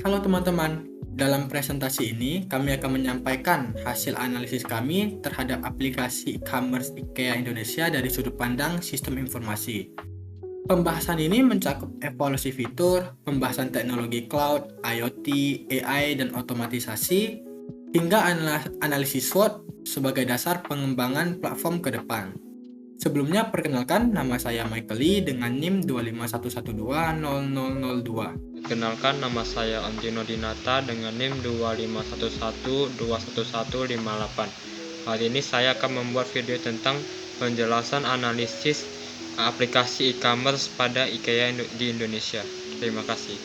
Halo teman-teman, dalam presentasi ini kami akan menyampaikan hasil analisis kami terhadap aplikasi e-commerce IKEA Indonesia dari sudut pandang sistem informasi. Pembahasan ini mencakup evolusi fitur, pembahasan teknologi cloud, IoT, AI, dan otomatisasi, hingga analisis SWOT sebagai dasar pengembangan platform ke depan. Sebelumnya, perkenalkan, nama saya Michael Lee dengan NIM 251120002. Perkenalkan, nama saya Antino Dinata dengan NIM 251121158. Kali ini saya akan membuat video tentang penjelasan analisis aplikasi e-commerce pada IKEA di Indonesia. Terima kasih.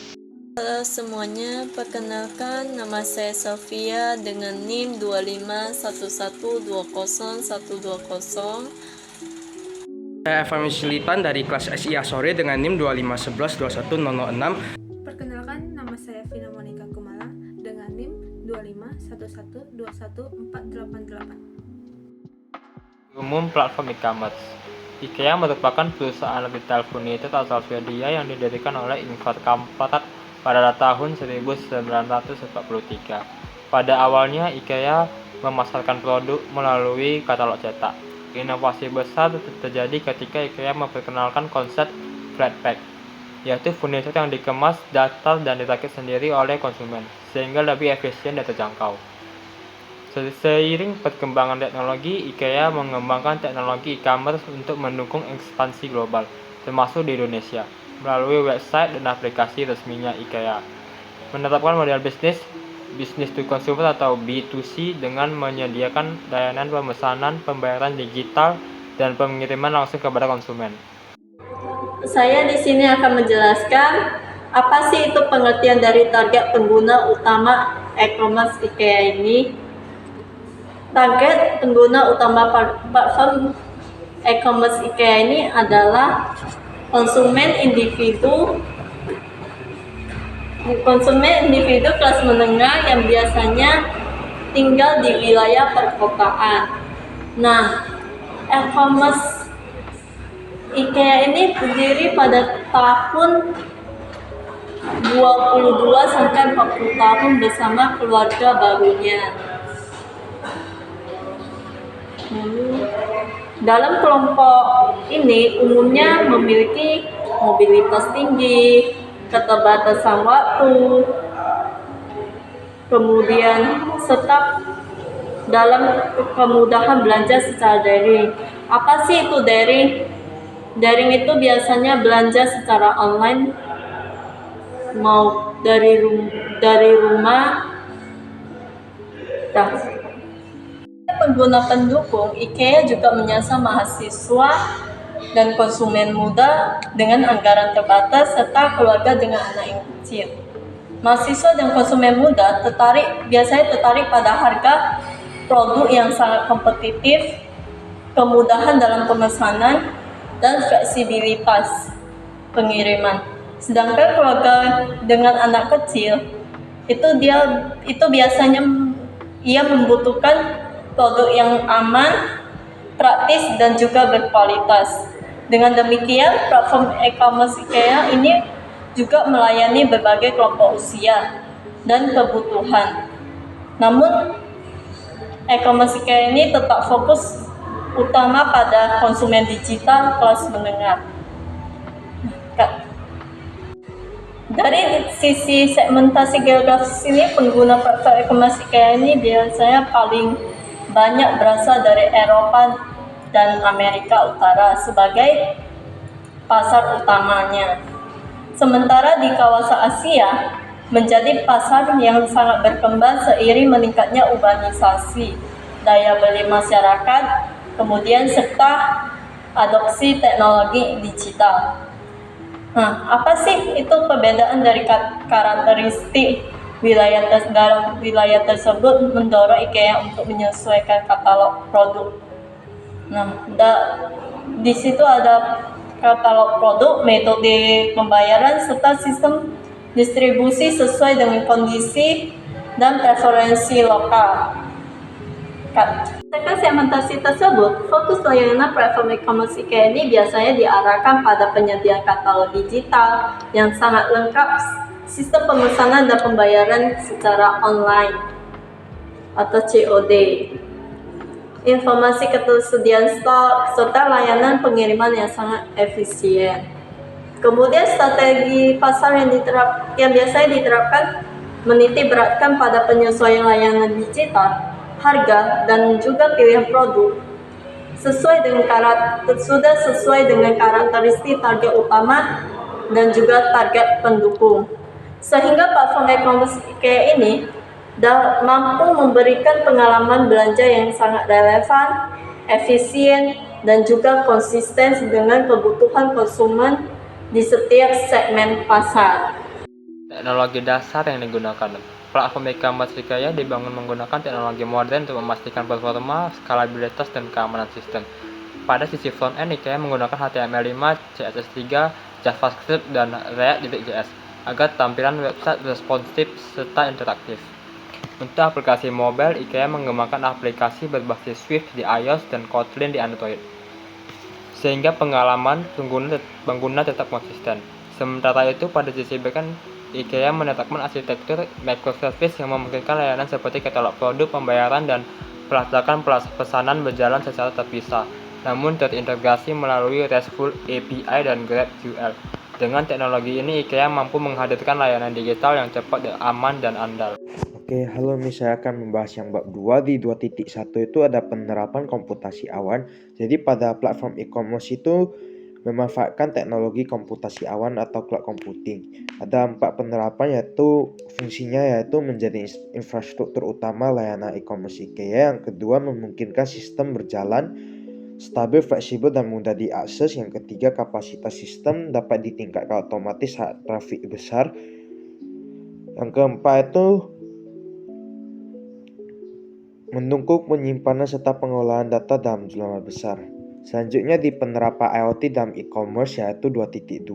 Halo semuanya, perkenalkan nama saya Sofia dengan NIM 251120120. Saya Evan Wislipan dari kelas SIA Sore dengan NIM 251121006. Perkenalkan, nama saya Vina Monica Kumala dengan NIM 251121488. Umum platform e-commerce. IKEA merupakan perusahaan retail furniture atau Swedia yang didirikan oleh Ingvar Kamprad pada tahun 1943. Pada awalnya, IKEA memasarkan produk melalui katalog cetak. Inovasi besar terjadi ketika IKEA memperkenalkan konsep flat pack, yaitu furniture yang dikemas, datar, dan dirakit sendiri oleh konsumen, sehingga lebih efisien dan terjangkau. Seiring perkembangan teknologi, IKEA mengembangkan teknologi e-commerce untuk mendukung ekspansi global, termasuk di Indonesia, melalui website dan aplikasi resminya IKEA. Menerapkan model business to consumer atau B2C dengan menyediakan layanan pemesanan, pembayaran digital, dan pengiriman langsung kepada konsumen. Saya di sini akan menjelaskan apa sih itu pengertian dari target pengguna utama e-commerce IKEA ini. Target pengguna utama platform e-commerce IKEA ini adalah konsumen individu kelas menengah yang biasanya tinggal di wilayah perkotaan. Nah, e-commerce IKEA ini berdiri pada tahun 22 sampai 40 tahun bersama keluarga barunya. Dalam kelompok ini umumnya memiliki mobilitas tinggi, keterbatasan waktu, kemudian tetap dalam kemudahan belanja secara daring. Apa sih itu daring? Daring itu biasanya belanja secara online, mau dari rumah. Pengguna pendukung, IKEA juga menyasar mahasiswa dan konsumen muda dengan anggaran terbatas serta keluarga dengan anak yang kecil. Mahasiswa dan konsumen muda biasanya tertarik pada harga produk yang sangat kompetitif, kemudahan dalam pemesanan, dan fleksibilitas pengiriman. Sedangkan keluarga dengan anak kecil itu biasanya ia membutuhkan produk yang aman, praktis, dan juga berkualitas. Dengan demikian, platform e-commerce IKEA ini juga melayani berbagai kelompok usia dan kebutuhan. Namun, e-commerce IKEA ini tetap fokus utama pada konsumen digital kelas menengah. Dari sisi segmentasi geografis ini, pengguna platform e-commerce IKEA ini biasanya paling banyak berasal dari Eropa dan Amerika Utara sebagai pasar utamanya. Sementara di kawasan Asia menjadi pasar yang sangat berkembang seiring meningkatnya urbanisasi, daya beli masyarakat, kemudian serta adopsi teknologi digital. Nah, apa sih itu perbedaan dari karakteristik wilayah tersebut mendorong IKEA untuk menyesuaikan katalog produk. Nah, di situ ada katalog produk, metode pembayaran, serta sistem distribusi sesuai dengan kondisi dan preferensi lokal. Setelah segmentasi tersebut, fokus layanan platform e-commerce IKEA ini biasanya diarahkan pada penyediaan katalog digital yang sangat lengkap, sistem pemesanan dan pembayaran secara online atau COD, informasi ketersediaan stok, serta layanan pengiriman yang sangat efisien. Kemudian strategi pasar yang biasanya diterapkan menitik beratkan pada penyesuaian layanan digital, harga, dan juga pilihan produk sesuai dengan karakteristik target utama dan juga target pendukung. Sehingga platform e-commerce IKEA ini mampu memberikan pengalaman belanja yang sangat relevan, efisien, dan juga konsisten dengan kebutuhan konsumen di setiap segmen pasar. Teknologi dasar yang digunakan. Platform e-commerce IKEA dibangun menggunakan teknologi modern untuk memastikan performa, skalabilitas, dan keamanan sistem. Pada sisi front-end, IKEA menggunakan HTML5, CSS3, JavaScript, dan React.js agar tampilan website responsif serta interaktif. Untuk aplikasi mobile, IKEA mengembangkan aplikasi berbasis Swift di iOS dan Kotlin di Android, sehingga pengalaman pengguna tetap konsisten. Sementara itu, pada sisi backend, IKEA menetapkan arsitektur microservice yang memungkinkan layanan seperti katalog produk, pembayaran, dan pelacakan pesanan berjalan secara terpisah, namun terintegrasi melalui RESTful API dan GraphQL. Dengan teknologi ini, IKEA mampu menghadirkan layanan digital yang cepat, aman, dan andal. Oke, halo nih, saya akan membahas yang bab 2 di 2.1 itu ada penerapan komputasi awan. Jadi pada platform e-commerce itu memanfaatkan teknologi komputasi awan atau cloud computing. Ada 4 penerapan yaitu fungsinya yaitu menjadi infrastruktur utama layanan e-commerce IKEA. Yang kedua, memungkinkan sistem berjalan stabil, fleksibel, dan mudah diakses. Yang ketiga, kapasitas sistem dapat ditingkatkan otomatis saat trafik besar. Yang keempat itu mendukung penyimpanan serta pengolahan data dalam jumlah besar. Selanjutnya di penerapan IoT dalam e-commerce yaitu 2.2.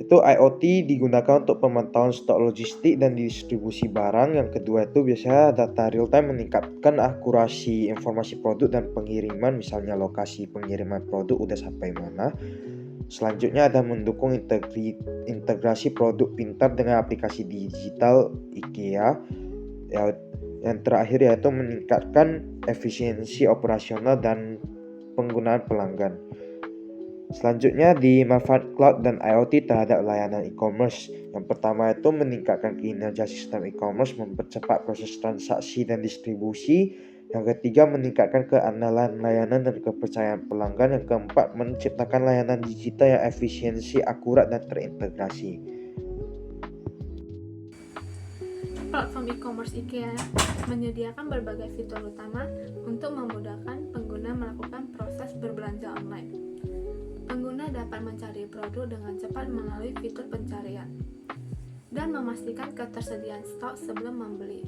Itu IoT digunakan untuk pemantauan stok logistik dan distribusi barang. Yang kedua itu biasanya data real time meningkatkan akurasi informasi produk dan pengiriman, misalnya lokasi pengiriman produk udah sampai mana. Selanjutnya ada mendukung integrasi produk pintar dengan aplikasi digital IKEA. Yang terakhir yaitu meningkatkan efisiensi operasional dan penggunaan pelanggan. Selanjutnya di manfaat cloud dan IoT terhadap layanan e-commerce. Yang pertama itu meningkatkan kinerja sistem e-commerce, mempercepat proses transaksi dan distribusi. Yang ketiga, meningkatkan keandalan layanan dan kepercayaan pelanggan. Yang keempat, menciptakan layanan digital yang efisiensi, akurat, dan terintegrasi. Platform e-commerce IKEA menyediakan berbagai fitur utama untuk memudahkan pengguna melakukan proses berbelanja online. Pengguna dapat mencari produk dengan cepat melalui fitur pencarian dan memastikan ketersediaan stok sebelum membeli.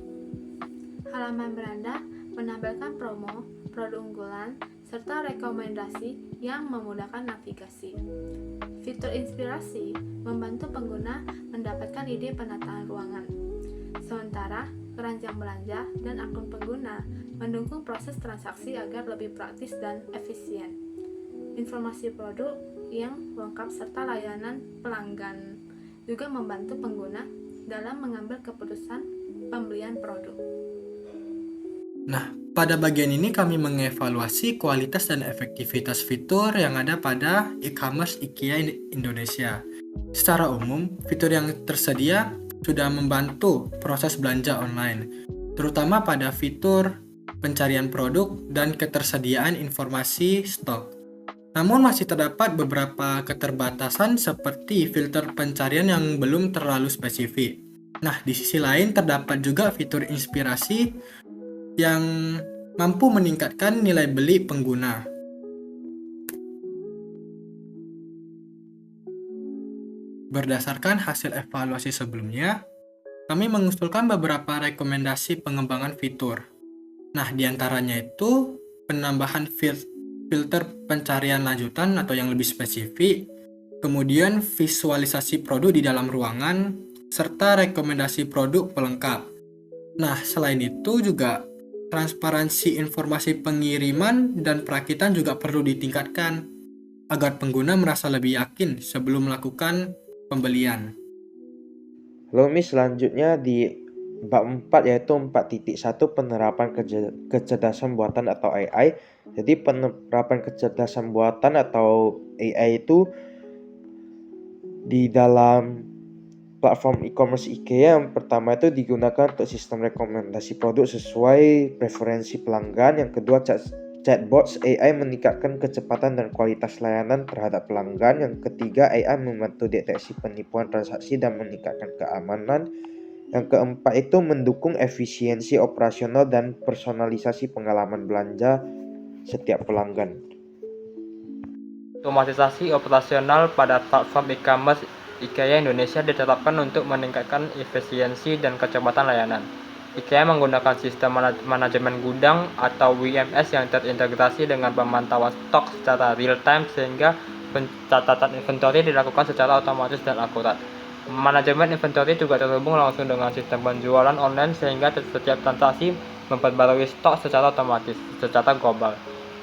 Halaman beranda menampilkan promo, produk unggulan, serta rekomendasi yang memudahkan navigasi. Fitur inspirasi membantu pengguna mendapatkan ide penataan ruangan. Sementara, keranjang belanja dan akun pengguna mendukung proses transaksi agar lebih praktis dan efisien. Informasi produk yang lengkap serta layanan pelanggan juga membantu pengguna dalam mengambil keputusan pembelian produk. Nah, pada bagian ini kami mengevaluasi kualitas dan efektivitas fitur yang ada pada e-commerce IKEA Indonesia. Secara umum, fitur yang tersedia sudah membantu proses belanja online, terutama pada fitur pencarian produk dan ketersediaan informasi stok. Namun masih terdapat beberapa keterbatasan seperti filter pencarian yang belum terlalu spesifik. Nah, di sisi lain terdapat juga fitur inspirasi yang mampu meningkatkan nilai beli pengguna. Berdasarkan hasil evaluasi sebelumnya, kami mengusulkan beberapa rekomendasi pengembangan fitur. Nah, diantaranya itu penambahan filter pencarian lanjutan atau yang lebih spesifik, kemudian visualisasi produk di dalam ruangan, serta rekomendasi produk pelengkap. Nah, selain itu juga transparansi informasi pengiriman dan perakitan juga perlu ditingkatkan agar pengguna merasa lebih yakin sebelum melakukan pembelian. Lalu selanjutnya di bab 4 yaitu 4.1 penerapan kecerdasan buatan atau AI. Jadi penerapan kecerdasan buatan atau AI itu di dalam platform e-commerce IKEA yang pertama itu digunakan untuk sistem rekomendasi produk sesuai preferensi pelanggan. Yang kedua, chatbots AI meningkatkan kecepatan dan kualitas layanan terhadap pelanggan. Yang ketiga, AI membantu deteksi penipuan transaksi dan meningkatkan keamanan. Yang keempat itu mendukung efisiensi operasional dan personalisasi pengalaman belanja setiap pelanggan. Otomatisasi operasional pada platform e-commerce IKEA Indonesia ditetapkan untuk meningkatkan efisiensi dan kecepatan layanan. IKEA menggunakan sistem manajemen gudang atau WMS yang terintegrasi dengan pemantauan stok secara real-time sehingga pencatatan inventory dilakukan secara otomatis dan akurat. Manajemen inventory juga terhubung langsung dengan sistem penjualan online sehingga setiap transaksi memperbarui stok secara otomatis secara global.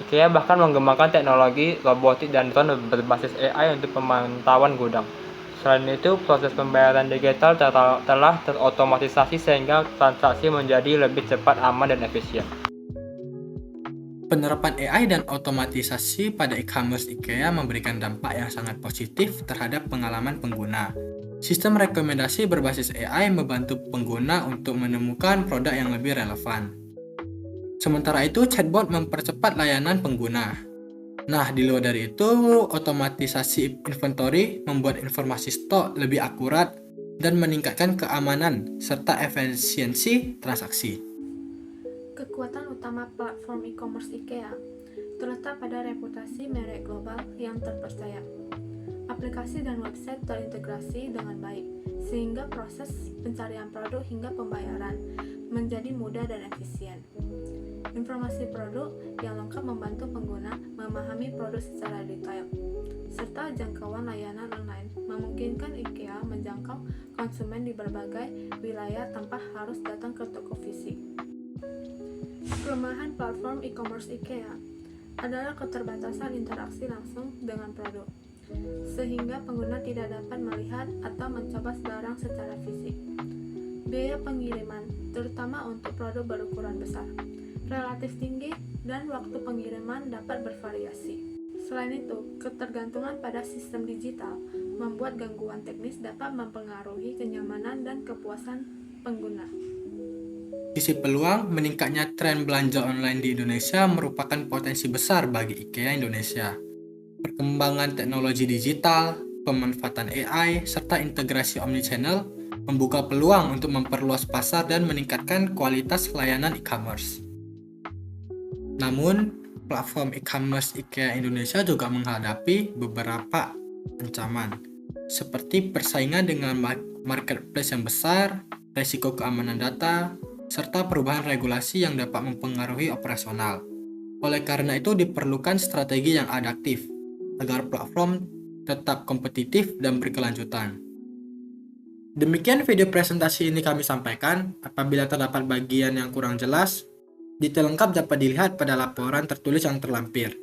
IKEA bahkan mengembangkan teknologi robotik dan drone berbasis AI untuk pemantauan gudang. Selain itu, proses pembayaran digital telah terotomatisasi sehingga transaksi menjadi lebih cepat, aman, dan efisien. Penerapan AI dan otomatisasi pada e-commerce IKEA memberikan dampak yang sangat positif terhadap pengalaman pengguna. Sistem rekomendasi berbasis AI membantu pengguna untuk menemukan produk yang lebih relevan. Sementara itu, chatbot mempercepat layanan pengguna. Nah, di luar dari itu, otomatisasi inventory membuat informasi stok lebih akurat dan meningkatkan keamanan serta efisiensi transaksi. Kekuatan utama platform e-commerce IKEA terletak pada reputasi merek global yang terpercaya. Aplikasi dan website terintegrasi dengan baik, sehingga proses pencarian produk hingga pembayaran menjadi mudah dan efisien. Informasi produk yang lengkap membantu pengguna memahami produk secara detail, serta jangkauan layanan online memungkinkan IKEA menjangkau konsumen di berbagai wilayah tanpa harus datang ke toko fisik. Kelemahan platform e-commerce IKEA adalah keterbatasan interaksi langsung dengan produk, sehingga pengguna tidak dapat melihat atau mencoba barang secara fisik. Biaya pengiriman, terutama untuk produk berukuran besar, relatif tinggi dan waktu pengiriman dapat bervariasi. Selain itu, ketergantungan pada sistem digital membuat gangguan teknis dapat mempengaruhi kenyamanan dan kepuasan pengguna. Sisi peluang meningkatnya tren belanja online di Indonesia merupakan potensi besar bagi IKEA Indonesia. Perkembangan teknologi digital, pemanfaatan AI, serta integrasi omnichannel membuka peluang untuk memperluas pasar dan meningkatkan kualitas layanan e-commerce. Namun, platform e-commerce IKEA Indonesia juga menghadapi beberapa ancaman, seperti persaingan dengan marketplace yang besar, risiko keamanan data, serta perubahan regulasi yang dapat mempengaruhi operasional. Oleh karena itu, diperlukan strategi yang adaptif agar platform tetap kompetitif dan berkelanjutan. Demikian video presentasi ini kami sampaikan. Apabila terdapat bagian yang kurang jelas, detail lengkap dapat dilihat pada laporan tertulis yang terlampir.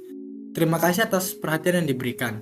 Terima kasih atas perhatian yang diberikan.